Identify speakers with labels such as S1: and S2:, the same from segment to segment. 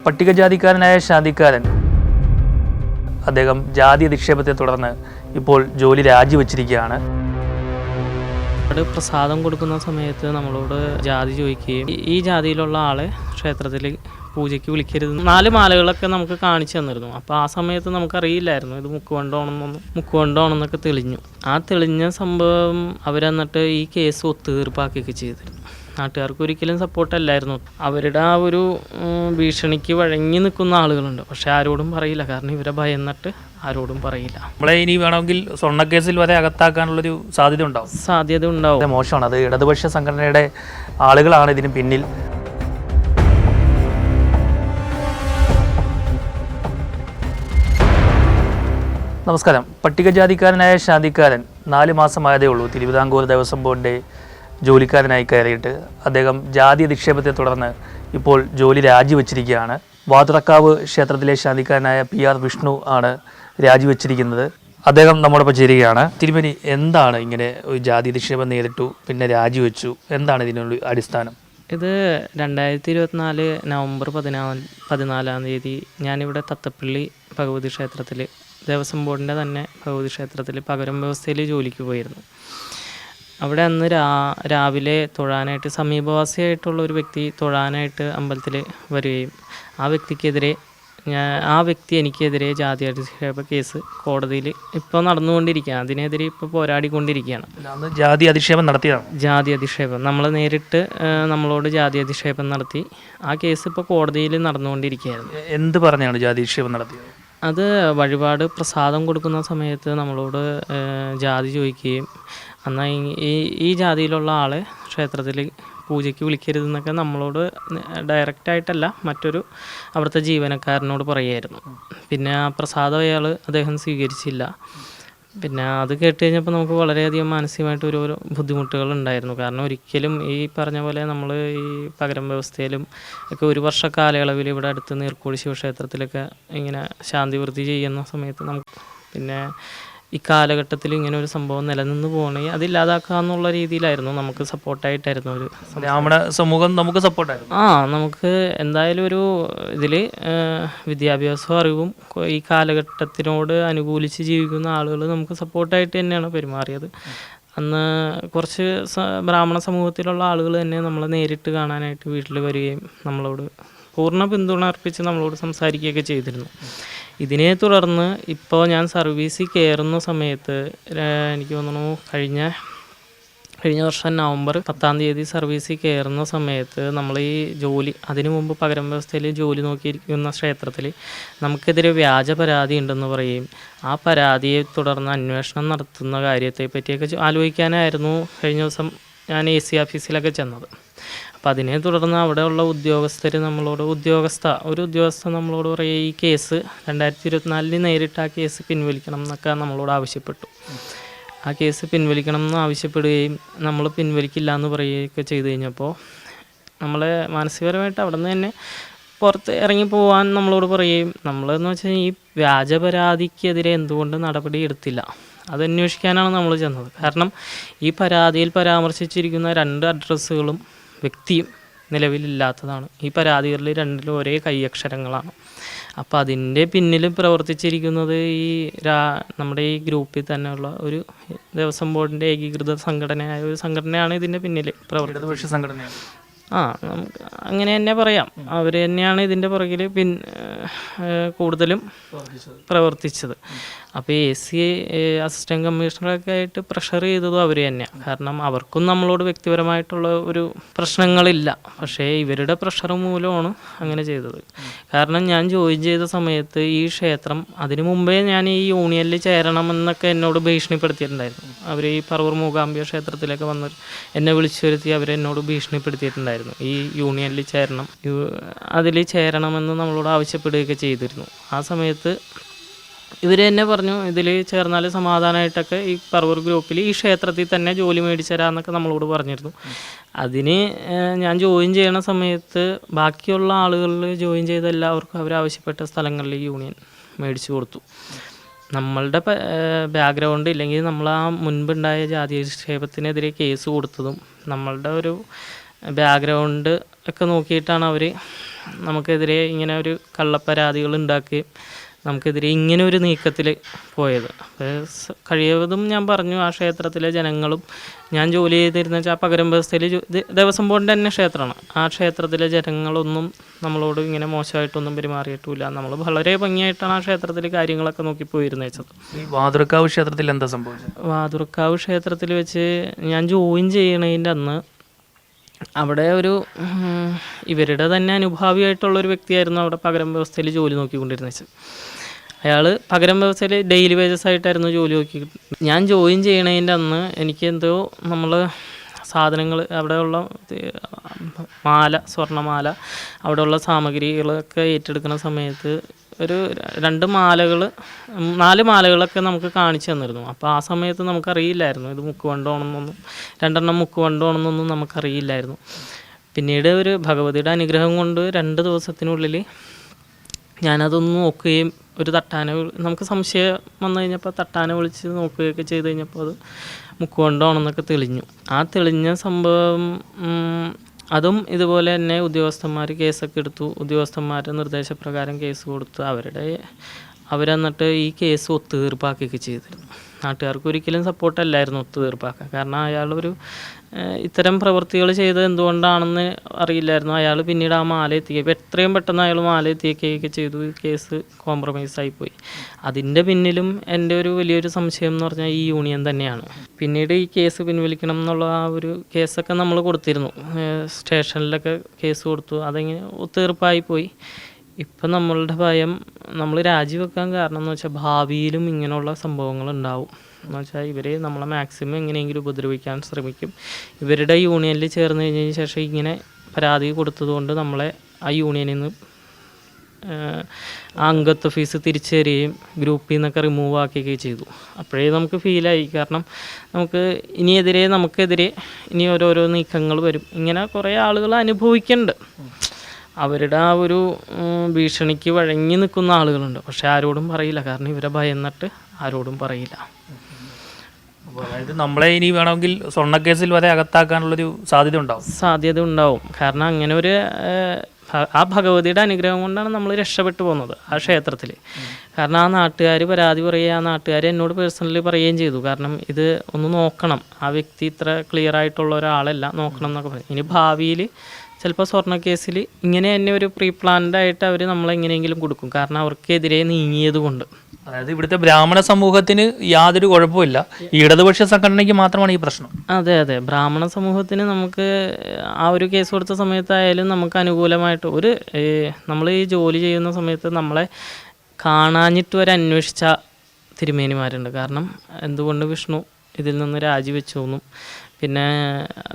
S1: പട്ടികജാതിക്കാരനായ ശാന്തിക്കാരൻ അദ്ദേഹം ജാതി അധിക്ഷേപത്തെ തുടർന്ന് ഇപ്പോൾ ജോലി രാജിവെച്ചിരിക്കുകയാണ്.
S2: പ്രസാദം കൊടുക്കുന്ന സമയത്ത് നമ്മളോട് ജാതി ചോദിക്കുകയും ഈ ജാതിയിലുള്ള ആളെ ക്ഷേത്രത്തിൽ പൂജയ്ക്ക് വിളിക്കരുത് 4 മാലകളൊക്കെ നമുക്ക് കാണിച്ചു തന്നിരുന്നു. അപ്പോൾ ആ സമയത്ത് നമുക്കറിയില്ലായിരുന്നു ഇത് മുക്കുകൊണ്ടാണെന്നൊക്കെ തെളിഞ്ഞു. ആ തെളിഞ്ഞ സംഭവം അവരെന്നിട്ട് ഈ കേസ് ഒത്തുതീർപ്പാക്കുകയൊക്കെ ചെയ്തിരുന്നു. നാട്ടുകാർക്ക് ഒരിക്കലും സപ്പോർട്ടല്ലായിരുന്നു. അവരുടെ ആ ഒരു ഭീഷണിക്ക് വഴങ്ങി നിൽക്കുന്ന ആളുകളുണ്ട്. പക്ഷെ ആരോടും പറയില്ല, കാരണം ഇവരെ ഭയന്നിട്ട് ആരോടും പറയില്ല.
S1: നമ്മളെ ഇനി വേണമെങ്കിൽ സ്വർണ്ണക്കേസിൽ വരെ അകത്താക്കാനുള്ളൊരു സാധ്യത ഉണ്ടാവും. മോശമാണ്. അത് ഇടതുപക്ഷ സംഘടനയുടെ ആളുകളാണ് ഇതിന് പിന്നിൽ. നമസ്കാരം. പട്ടികജാതിക്കാരനായ ശാന്തിക്കാരൻ 4 മാസമായതേ ഉള്ളൂ തിരുവിതാംകൂർ ദേവസ്വം ബോർഡിൻ്റെ ജോലിക്കാരനായി കയറിയിട്ട്. അദ്ദേഹം ജാതി അധിക്ഷേപത്തെ തുടർന്ന് ഇപ്പോൾ ജോലി രാജിവെച്ചിരിക്കുകയാണ്. വാതുറക്കാവ് ക്ഷേത്രത്തിലെ ശാന്തിക്കാരനായ PR വിഷ്ണു ആണ് രാജിവെച്ചിരിക്കുന്നത്. അദ്ദേഹം നമ്മോടൊപ്പം ചേരുകയാണ്. തിരുമേനി, എന്താണ് ഇങ്ങനെ ഒരു ജാതി അധിക്ഷേപം നേരിട്ടു, പിന്നെ രാജിവെച്ചു, എന്താണ് ഇതിനുള്ള അടിസ്ഥാനം?
S2: ഇത് 2024 നവംബർ 14-ാം തീയതി ഞാനിവിടെ തത്തപ്പള്ളി ഭഗവതി ക്ഷേത്രത്തിൽ, ദേവസ്വം ബോർഡിൻ്റെ തന്നെ ഭഗവതി ക്ഷേത്രത്തിൽ പകരം വ്യവസ്ഥയിൽ ജോലിക്ക് പോയിരുന്നു. അവിടെ അന്ന് രാവിലെ തൊഴാനായിട്ട് സമീപവാസിയായിട്ടുള്ള ഒരു വ്യക്തി തൊഴാനായിട്ട് അമ്പലത്തിൽ വരികയും ആ വ്യക്തി എനിക്കെതിരെ ജാതി അധിക്ഷേപ കേസ് കോടതിയിൽ ഇപ്പോൾ നടന്നുകൊണ്ടിരിക്കുകയാണ്. അതിനെതിരെ ഇപ്പോൾ പോരാടിക്കൊണ്ടിരിക്കുകയാണ്.
S1: ജാതി അധിക്ഷേപം നടത്തിയാണ്.
S2: ജാതി അധിക്ഷേപം നമ്മളോട് ജാതി അധിക്ഷേപം നടത്തി. ആ കേസ് ഇപ്പോൾ കോടതിയിൽ നടന്നുകൊണ്ടിരിക്കുകയായിരുന്നു.
S1: എന്ത് പറഞ്ഞാണ് ജാതി അധിക്ഷേപം നടത്തിയത്?
S2: അത് വഴിപാട് പ്രസാദം കൊടുക്കുന്ന സമയത്ത് നമ്മളോട് ജാതി ചോദിക്കുകയും എന്നാൽ ഈ ജാതിയിലുള്ള ആളെ ക്ഷേത്രത്തിൽ പൂജയ്ക്ക് വിളിക്കരുതെന്നൊക്കെ നമ്മളോട് ഡയറക്റ്റായിട്ടല്ല, മറ്റൊരു അവിടുത്തെ ജീവനക്കാരനോട് പറയുമായിരുന്നു. പിന്നെ ആ പ്രസാദം അദ്ദേഹം സ്വീകരിച്ചില്ല. പിന്നെ അത് കേട്ട് കഴിഞ്ഞപ്പോൾ നമുക്ക് വളരെയധികം മാനസികമായിട്ട് ഓരോ ബുദ്ധിമുട്ടുകൾ ഉണ്ടായിരുന്നു. കാരണം ഒരിക്കലും ഈ പറഞ്ഞ പോലെ നമ്മൾ ഈ പകരം വ്യവസ്ഥയിലും ഒക്കെ 1 വർഷ കാലയളവിൽ ഇവിടെ അടുത്ത് നീർക്കോളി ശിവക്ഷേത്രത്തിലൊക്കെ ഇങ്ങനെ ശാന്തിവൃത്തി ചെയ്യുന്ന സമയത്ത് നമുക്ക് പിന്നെ ഈ കാലഘട്ടത്തിൽ ഇങ്ങനെ ഒരു സംഭവം നിലനിന്ന് പോകണമെങ്കിൽ അതില്ലാതാക്കുക എന്നുള്ള രീതിയിലായിരുന്നു. നമുക്ക് സപ്പോർട്ടായിട്ടായിരുന്നു
S1: നമ്മുടെ സമൂഹം നമുക്ക് സപ്പോർട്ടായിരുന്നു.
S2: നമുക്ക് എന്തായാലും ഒരു ഇതിൽ വിദ്യാഭ്യാസവും അറിവും ഈ കാലഘട്ടത്തിനോട് അനുകൂലിച്ച് ജീവിക്കുന്ന ആളുകൾ നമുക്ക് സപ്പോർട്ടായിട്ട് തന്നെയാണ് പെരുമാറിയത്. അന്ന് കുറച്ച് ബ്രാഹ്മണ സമൂഹത്തിലുള്ള ആളുകൾ തന്നെ നമ്മളെ നേരിട്ട് കാണാനായിട്ട് വീട്ടിൽ വരികയും നമ്മളോട് പൂർണ്ണ പിന്തുണ അർപ്പിച്ച് നമ്മളോട് സംസാരിക്കുകയൊക്കെ ചെയ്തിരുന്നു. ഇതിനെ തുടർന്ന് ഇപ്പോൾ ഞാൻ സർവീസിൽ കയറുന്ന സമയത്ത് എനിക്ക് തോന്നുന്നു കഴിഞ്ഞ വർഷം നവംബർ 10-ാം തീയതി സർവീസിൽ കയറുന്ന സമയത്ത് നമ്മൾ ഈ ജോലി അതിനു മുമ്പ് പകരം വ്യവസ്ഥയിൽ ജോലി നോക്കിയിരിക്കുന്ന ക്ഷേത്രത്തിൽ നമുക്കെതിരെ വ്യാജ പരാതി ഉണ്ടെന്ന് പറയുകയും ആ പരാതിയെ തുടർന്ന് അന്വേഷണം നടത്തുന്ന കാര്യത്തെ പറ്റിയൊക്കെ ആലോചിക്കാനായിരുന്നു കഴിഞ്ഞ ദിവസം ഞാൻ AC ഓഫീസിലൊക്കെ ചെന്നത്. അപ്പോൾ അതിനെ തുടർന്ന് അവിടെയുള്ള ഉദ്യോഗസ്ഥ നമ്മളോട് പറയുക ഈ കേസ് 2024 നേരിട്ട് ആ കേസ് പിൻവലിക്കണം എന്നൊക്കെ നമ്മളോട് ആവശ്യപ്പെട്ടു. ആ കേസ് പിൻവലിക്കണം എന്ന് ആവശ്യപ്പെടുകയും നമ്മൾ പിൻവലിക്കില്ല എന്ന് പറയുകയൊക്കെ ചെയ്തു കഴിഞ്ഞപ്പോൾ നമ്മളെ മാനസികപരമായിട്ട് അവിടെ നിന്ന് തന്നെ പുറത്ത് ഇറങ്ങി പോകാൻ നമ്മളോട് പറയുകയും നമ്മളെന്ന് വെച്ചാൽ ഈ വ്യാജ പരാതിക്കെതിരെ എന്തുകൊണ്ട് നടപടി എടുത്തില്ല അത് അന്വേഷിക്കാനാണ് നമ്മൾ ചെന്നത്. കാരണം ഈ പരാതിയിൽ പരാമർശിച്ചിരിക്കുന്ന 2 അഡ്രസ്സുകളും വ്യക്തിയും നിലവിലില്ലാത്തതാണ്. ഈ പരാതികളിൽ 2ലും ഒരേ കൈയക്ഷരങ്ങളാണ്. അപ്പോൾ അതിൻ്റെ പിന്നിൽ പ്രവർത്തിച്ചിരിക്കുന്നത് നമ്മുടെ ഈ ഗ്രൂപ്പിൽ തന്നെയുള്ള ഒരു ദേവസ്വം ബോർഡിൻ്റെ ഏകീകൃത സംഘടനയായ ഒരു സംഘടനയാണ് ഇതിൻ്റെ പിന്നിൽ
S1: പ്രവർത്തിച്ച സംഘടനയാണ്.
S2: നമുക്ക് അങ്ങനെ തന്നെ പറയാം. അവർ തന്നെയാണ് ഇതിൻ്റെ പുറകിൽ കൂടുതലും പ്രവർത്തിച്ചത്. അപ്പോൾ AC അസിസ്റ്റൻറ്റ് കമ്മീഷണറൊക്കെ ആയിട്ട് പ്രഷർ ചെയ്തതും അവർ തന്നെയാണ്. കാരണം അവർക്കും നമ്മളോട് വ്യക്തിപരമായിട്ടുള്ള ഒരു പ്രശ്നങ്ങളില്ല. പക്ഷേ ഇവരുടെ പ്രഷർ മൂലമാണ് അങ്ങനെ ചെയ്തത്. കാരണം ഞാൻ ജോയിൻ ചെയ്ത സമയത്ത് ഈ ക്ഷേത്രം അതിനു മുമ്പേ ഞാൻ ഈ യൂണിയനിൽ ചേരണമെന്നൊക്കെ എന്നോട് ഭീഷണിപ്പെടുത്തിയിട്ടുണ്ടായിരുന്നു. അവർ ഈ പറവൂർ മൂകാംബിക ക്ഷേത്രത്തിലൊക്കെ വന്ന് എന്നെ വിളിച്ചു വരുത്തി അവരെന്നോട് ഭീഷണിപ്പെടുത്തിയിട്ടുണ്ടായിരുന്നു. ഈ യൂണിയനിൽ ചേരണമെന്ന് നമ്മളോട് ആവശ്യപ്പെടുകയൊക്കെ ചെയ്തിരുന്നു. ആ സമയത്ത് ഇവർ തന്നെ പറഞ്ഞു ഇതിൽ ചേർന്നാൽ സമാധാനമായിട്ടൊക്കെ ഈ പറവൂർ ഗ്രൂപ്പിൽ ഈ ക്ഷേത്രത്തിൽ തന്നെ ജോലി മേടിച്ചു തരാമെന്നൊക്കെ നമ്മളോട് പറഞ്ഞിരുന്നു. അതിന് ഞാൻ ജോയിൻ ചെയ്യണ സമയത്ത് ബാക്കിയുള്ള ആളുകളിൽ ജോയിൻ ചെയ്ത എല്ലാവർക്കും അവരാവശ്യപ്പെട്ട സ്ഥലങ്ങളിൽ യൂണിയൻ മേടിച്ചു കൊടുത്തു. നമ്മളുടെ ബാക്ക്ഗ്രൗണ്ട് ഇല്ലെങ്കിൽ നമ്മൾ ആ മുൻപുണ്ടായ ജാതി അധിക്ഷേപത്തിനെതിരെ കേസ് കൊടുത്തതും നമ്മളുടെ ഒരു ബാക്ക്ഗ്രൗണ്ട് ഒക്കെ നോക്കിയിട്ടാണ് അവർ നമുക്കെതിരെ ഇങ്ങനെ ഒരു കള്ളപ്പരാതികൾ ഉണ്ടാക്കുകയും നമുക്കെതിരെ ഇങ്ങനെ ഒരു നീക്കത്തിൽ പോയത്. അപ്പോൾ കഴിയതും ഞാൻ പറഞ്ഞു, ആ ക്ഷേത്രത്തിലെ ജനങ്ങളും ഞാൻ ജോലി ചെയ്തിരുന്ന വെച്ചാൽ ആ പകരം വ്യവസ്ഥയിൽ ദേവസ്വം ബോർഡിൻ്റെ തന്നെ ക്ഷേത്രമാണ്. ആ ക്ഷേത്രത്തിലെ ജനങ്ങളൊന്നും നമ്മളോട് ഇങ്ങനെ മോശമായിട്ടൊന്നും പെരുമാറിയിട്ടില്ല. നമ്മൾ വളരെ ഭംഗിയായിട്ടാണ് ആ ക്ഷേത്രത്തിൽ കാര്യങ്ങളൊക്കെ നോക്കി പോയിരുന്നു വെച്ചത്.
S1: ഈ വാതുറക്കാവ് ക്ഷേത്രത്തിൽ എന്താ സംഭവിച്ചത്?
S2: വാതുറക്കാവ് ക്ഷേത്രത്തിൽ വെച്ച് ഞാൻ ജോയിൻ ചെയ്യണതിൻ്റെ അന്ന് അവിടെ ഒരു ഇവരുടെ തന്നെ അനുഭാവിയായിട്ടുള്ളൊരു വ്യക്തിയായിരുന്നു അവിടെ പകരം വ്യവസ്ഥയിൽ ജോലി നോക്കിക്കൊണ്ടിരുന്നത് വെച്ചത്. അയാൾ പകരം വ്യവസ്ഥയിൽ ഡെയിലി വേജസ് ആയിട്ടായിരുന്നു ജോലി നോക്കി. ഞാൻ ജോയിൻ ചെയ്യണതിൻ്റെ അന്ന് എനിക്ക് എന്തോ നമ്മൾ സാധനങ്ങൾ അവിടെയുള്ള മാല, സ്വർണ്ണമാല, അവിടെയുള്ള സാമഗ്രികളൊക്കെ ഏറ്റെടുക്കുന്ന സമയത്ത് ഒരു 4 മാലകളൊക്കെ നമുക്ക് കാണിച്ചു തന്നിരുന്നു. അപ്പോൾ ആ സമയത്ത് നമുക്കറിയില്ലായിരുന്നു ഇത് മുക്കുവണ്ടമാണെന്നൊന്നും, 2 മുക്കുവണ്ടമാണെന്നൊന്നും നമുക്കറിയില്ലായിരുന്നു. പിന്നീട് ഒരു ഭഗവതിയുടെ അനുഗ്രഹം കൊണ്ട് 2 ദിവസത്തിനുള്ളിൽ ഞാനതൊന്ന് നോക്കുകയും ഒരു തട്ടാന നമുക്ക് സംശയം വന്നു കഴിഞ്ഞപ്പോൾ തട്ടാന വിളിച്ച് നോക്കുകയൊക്കെ ചെയ്ത് കഴിഞ്ഞപ്പോൾ അത് മുക്കുവണ്ടമാണെന്നൊക്കെ തെളിഞ്ഞു. ആ തെളിഞ്ഞ സംഭവം അതും ഇതുപോലെ തന്നെ ഉദ്യോഗസ്ഥന്മാർ കേസൊക്കെ എടുത്തു. ഉദ്യോഗസ്ഥന്മാരുടെ നിർദ്ദേശപ്രകാരം കേസ് കൊടുത്തു. അവരെന്നിട്ട് ഈ കേസ് ഒത്തുതീർപ്പാക്കുകയൊക്കെ ചെയ്തിരുന്നു. നാട്ടുകാർക്ക് ഒരിക്കലും സപ്പോർട്ടല്ലായിരുന്നു ഒത്തുതീർപ്പാക്കാൻ. കാരണം അയാളൊരു ഇത്തരം പ്രവൃത്തികൾ ചെയ്തത് എന്തുകൊണ്ടാണെന്ന് അറിയില്ലായിരുന്നു. അയാൾ പിന്നീട് ആ മാല എത്തിക്കുക എത്രയും പെട്ടെന്ന് അയാൾ മാല എത്തിക്കുകയൊക്കെ ചെയ്തു. കേസ് കോംപ്രമൈസായിപ്പോയി. അതിൻ്റെ പിന്നിലും എൻ്റെ ഒരു വലിയൊരു സംശയം എന്ന് പറഞ്ഞാൽ ഈ യൂണിയൻ തന്നെയാണ്. പിന്നീട് ഈ കേസ് പിൻവലിക്കണം എന്നുള്ള ആ ഒരു കേസൊക്കെ നമ്മൾ കൊടുത്തിരുന്നു. സ്റ്റേഷനിലൊക്കെ കേസ് കൊടുത്തു. അതെങ്ങനെ ഒത്തുതീർപ്പായിപ്പോയി. ഇപ്പം നമ്മളുടെ ഭയം നമ്മൾ രാജിവെക്കാൻ കാരണം എന്ന് വെച്ചാൽ ഭാവിയിലും ഇങ്ങനെയുള്ള സംഭവങ്ങൾ ഉണ്ടാവും എന്ന് വെച്ചാൽ ഇവർ നമ്മളെ മാക്സിമം എങ്ങനെയെങ്കിലും ഉപദ്രവിക്കാൻ ശ്രമിക്കും. ഇവരുടെ യൂണിയനിൽ ചേർന്ന് കഴിഞ്ഞതിന് ശേഷം ഇങ്ങനെ പരാതി കൊടുത്തതുകൊണ്ട് നമ്മളെ ആ യൂണിയനിൽ നിന്ന് ആ അംഗത്വ ഫീസ് തിരിച്ചു തരികയും ഗ്രൂപ്പിൽ നിന്നൊക്കെ റിമൂവ് ആക്കുകയൊക്കെ ചെയ്തു. അപ്പോഴേ നമുക്ക് ഫീലായി. കാരണം നമുക്കെതിരെ ഇനി ഓരോരോ നീക്കങ്ങൾ വരും. ഇങ്ങനെ കുറേ ആളുകൾ അനുഭവിക്കുന്നുണ്ട്. അവരുടെ ആ ഒരു ഭീഷണിക്ക് വഴങ്ങി നിൽക്കുന്ന ആളുകളുണ്ട്. പക്ഷെ ആരോടും പറയില്ല. കാരണം ഇവരെ ഭയന്നിട്ട് ആരോടും പറയില്ല.
S1: അതായത് നമ്മളെ ഇനി വേണമെങ്കിൽ സ്വർണ്ണക്കേസിൽ വരെ അകത്താക്കാനുള്ളൊരു സാധ്യത ഉണ്ടാവും. കാരണം അങ്ങനെ ഒരു ആ ഭഗവതിയുടെ അനുഗ്രഹം കൊണ്ടാണ് നമ്മൾ രക്ഷപ്പെട്ടു പോകുന്നത് ആ ക്ഷേത്രത്തിൽ. കാരണം ആ നാട്ടുകാർ പരാതി പറയുക, ആ നാട്ടുകാർ എന്നോട് പേഴ്സണലി പറയുകയും ചെയ്തു. കാരണം ഇത് ഒന്ന് നോക്കണം, ആ വ്യക്തി ഇത്ര ക്ലിയർ ആയിട്ടുള്ള ഒരാളല്ല, നോക്കണം എന്നൊക്കെ പറയും. ഇനി ഭാവിയിൽ ചിലപ്പോൾ സ്വർണ്ണക്കേസിൽ ഇങ്ങനെ തന്നെ ഒരു പ്രീ പ്ലാൻഡ് ആയിട്ട് അവർ നമ്മളെങ്ങനെയെങ്കിലും കൊടുക്കും. കാരണം അവർക്കെതിരെ നീങ്ങിയത് കൊണ്ട്. അതായത് ഇവിടുത്തെ ബ്രാഹ്മണ സമൂഹത്തിന് യാതൊരു കുഴപ്പമില്ല, ഈ ഇടതുപക്ഷ സംഘടനയ്ക്ക് മാത്രമാണ് ഈ പ്രശ്നം.
S2: അതെ, ബ്രാഹ്മണ സമൂഹത്തിന് നമുക്ക് ആ ഒരു കേസ് കൊടുത്ത സമയത്തായാലും നമുക്ക് അനുകൂലമായിട്ട് നമ്മൾ ഈ ജോലി ചെയ്യുന്ന സമയത്ത് നമ്മളെ കാണാഞ്ഞിട്ട് വരെ അന്വേഷിച്ച തിരുമേനിമാരുണ്ട്. കാരണം എന്തുകൊണ്ട് വിഷ്ണു ഇതിൽ നിന്ന് രാജിവെച്ചു എന്നും പിന്നെ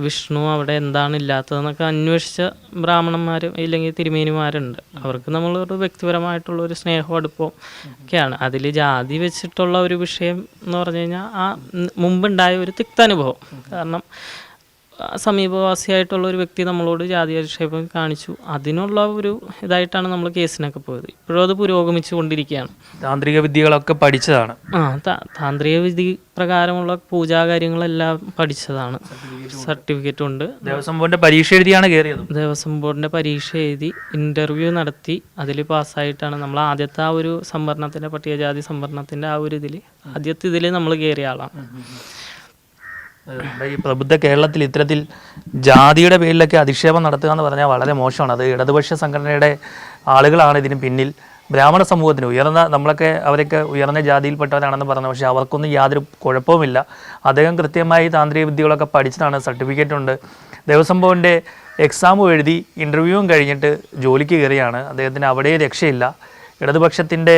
S2: വിഷ്ണു അവിടെ എന്താണ് ഇല്ലാത്തതെന്നൊക്കെ അന്വേഷിച്ച ബ്രാഹ്മണന്മാർ ഇല്ലെങ്കിൽ തിരുമേനിമാരുണ്ട്. അവർക്ക് നമ്മളൊരു വ്യക്തിപരമായിട്ടുള്ള ഒരു സ്നേഹവും അടുപ്പവും ഒക്കെയാണ്. അതിൽ ജാതി വെച്ചിട്ടുള്ള ഒരു വിഷയം എന്ന് പറഞ്ഞു കഴിഞ്ഞാൽ ആ മുമ്പുണ്ടായ ഒരു തിക്താനുഭവം. കാരണം സമീപവാസിയായിട്ടുള്ള ഒരു വ്യക്തി നമ്മളോട് ജാതി അധിക്ഷേപം കാണിച്ചു. അതിനുള്ള ഒരു ഇതായിട്ടാണ് നമ്മൾ കേസിനൊക്കെ പോയത്. ഇപ്പോഴും അത് പുരോഗമിച്ചു കൊണ്ടിരിക്കുകയാണ്.
S1: താന്ത്രിക വിദ്യകളൊക്കെ പഠിച്ചതാണ്.
S2: താന്ത്രിക വിധി പ്രകാരമുള്ള പൂജാകാര്യങ്ങളെല്ലാം പഠിച്ചതാണ്. സർട്ടിഫിക്കറ്റ് ഉണ്ട്.
S1: ദേവസ്വം ബോർഡിന്റെ പരീക്ഷ എഴുതിയാണ് കയറിയത്.
S2: ദേവസ്വം ബോർഡിന്റെ പരീക്ഷ എഴുതി ഇന്റർവ്യൂ നടത്തി അതിൽ പാസ്സായിട്ടാണ് നമ്മൾ ആദ്യത്തെ ആ ഒരു സംവരണത്തിന്റെ പട്ടികജാതി സംവരണത്തിന്റെ ആ ഒരു ആദ്യത്തെ ഇതിൽ നമ്മൾ കയറിയ ആളാണ്.
S1: ഈ പ്രബുദ്ധ കേരളത്തിൽ ഇത്തരത്തിൽ ജാതിയുടെ പേരിലൊക്കെ അധിക്ഷേപം നടത്തുക എന്ന് പറഞ്ഞാൽ വളരെ മോശമാണ്. അത് ഇടതുപക്ഷ സംഘടനയുടെ ആളുകളാണ് ഇതിന് പിന്നിൽ. ബ്രാഹ്മണ സമൂഹത്തിന് അവരൊക്കെ ഉയർന്ന ജാതിയിൽപ്പെട്ടവരാണെന്ന് പറഞ്ഞു. പക്ഷേ അവർക്കൊന്നും യാതൊരു കുഴപ്പവുമില്ല. അദ്ദേഹം കൃത്യമായി താന്ത്രിക വിദ്യകളൊക്കെ പഠിച്ചതാണ്, സർട്ടിഫിക്കറ്റ് ഉണ്ട്. ദേവസ്വം ബോർഡിൻ്റെ എക്സാമും എഴുതി ഇൻ്റർവ്യൂവും കഴിഞ്ഞിട്ട് ജോലിക്ക് കയറിയാണ്. അദ്ദേഹത്തിന് അവിടെ രക്ഷയില്ല. ഇടതുപക്ഷത്തിൻ്റെ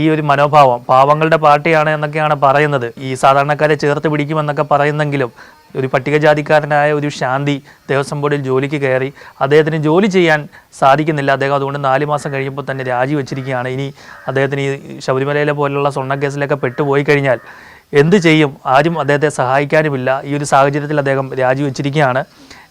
S1: ഈ ഒരു മനോഭാവം, പാവങ്ങളുടെ പാർട്ടിയാണ് എന്നൊക്കെയാണ് പറയുന്നത്, ഈ സാധാരണക്കാരെ ചേർത്ത് പിടിക്കുമെന്നൊക്കെ പറയുന്നെങ്കിലും ഒരു പട്ടികജാതിക്കാരനായ ഒരു ശാന്തി ദേവസ്വം ബോർഡിൽ ജോലിക്ക് കയറി. അദ്ദേഹത്തിന് ജോലി ചെയ്യാൻ സാധിക്കുന്നില്ല. അദ്ദേഹം അതുകൊണ്ട് 4 മാസം കഴിയുമ്പോൾ തന്നെ രാജിവെച്ചിരിക്കുകയാണ്. ഇനി അദ്ദേഹത്തിന് ഈ ശബരിമലയിലെ പോലുള്ള സ്വർണ്ണക്കേസിലൊക്കെ പെട്ടുപോയി കഴിഞ്ഞാൽ എന്ത് ചെയ്യും? ആരും അദ്ദേഹത്തെ സഹായിക്കാനുമില്ല. ഈ ഒരു സാഹചര്യത്തിൽ അദ്ദേഹം രാജിവെച്ചിരിക്കുകയാണ്.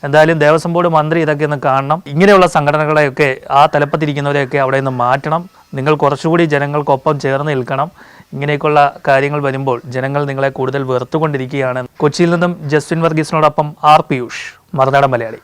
S1: എന്തായാലും ദേവസ്വം ബോർഡ് മന്ത്രി ഇതൊക്കെ ഒന്ന് കാണണം. ഇങ്ങനെയുള്ള സംഘടനകളെയൊക്കെ ആ തലപ്പത്തിരിക്കുന്നവരെയൊക്കെ അവിടെ നിന്ന് മാറ്റണം. നിങ്ങൾ കുറച്ചുകൂടി ജനങ്ങൾക്കൊപ്പം ചേർന്ന് നിൽക്കണം. ഇങ്ങനെയൊക്കെയുള്ള കാര്യങ്ങൾ വരുമ്പോൾ ജനങ്ങൾ നിങ്ങളെ കൂടുതൽ വെറുത്തുകൊണ്ടിരിക്കുകയാണ്. കൊച്ചിയിൽ നിന്നും ജസ്റ്റിൻ വർഗീസിനോടൊപ്പം ആർ പിയൂഷ്, മറുനാടൻ മലയാളി.